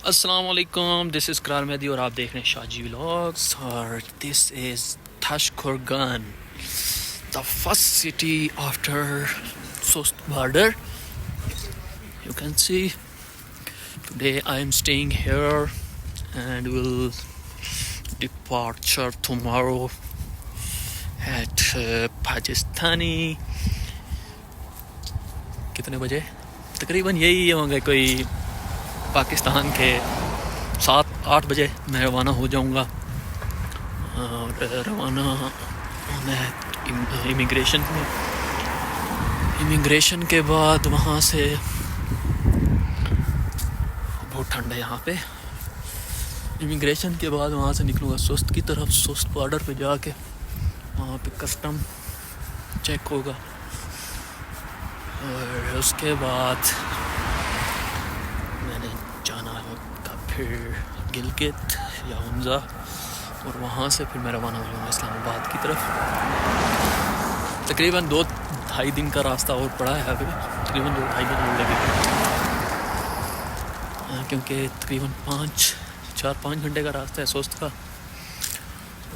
अस्सलाम वालेकुम, this is करार मेहदी और आप देख रहे हैं शाजी व्लॉग्स। और this is Tashkurgan, the first city after Sost border. You can see today I am staying here and will departure tomorrow at Pakistani. कितने बजे? तकरीबन यही होंगे, कोई पाकिस्तान के 7-8 बजे मैं रवाना हो जाऊंगा। और रवाना मैं इमिग्रेशन के बाद वहाँ से, बहुत ठंड है यहाँ पे, इमिग्रेशन के बाद वहाँ से निकलूँगा सोस्त की तरफ। सोस्त बॉर्डर पे जाके वहाँ पे कस्टम चेक होगा और उसके बाद मैंने जाना होगा फिर गिलगित या हुंजा, और वहाँ से फिर मैं रवाना हो जाऊँगा इस्लामाबाद की तरफ। तकरीबन 2-2.5 दिन का रास्ता और पड़ा है अभी, तकरीबन 2-2.5 दिन और लगेगा, क्योंकि तकरीबन 4-5 घंटे का रास्ता है सोस्त का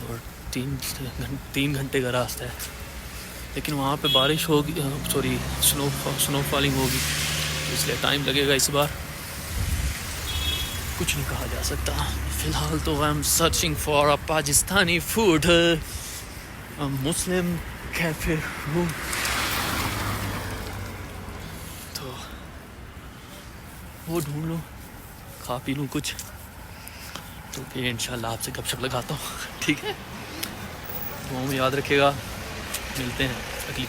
और 3 घंटे का रास्ता है। लेकिन वहाँ पे बारिश होगी, स्नो फॉलिंग होगी, इसलिए टाइम लगेगा इस बार। कुछ नहीं कहा जा सकता। फ़िलहाल तो I am searching for a Pakistani food, Muslim cafe room, तो वो ढूंढ लूँ, खा पी लूँ कुछ, तो फिर इंशाल्लाह आपसे गपशप लगाता हूँ। ठीक है, दुआ में याद रखिएगा, मिलते हैं अगली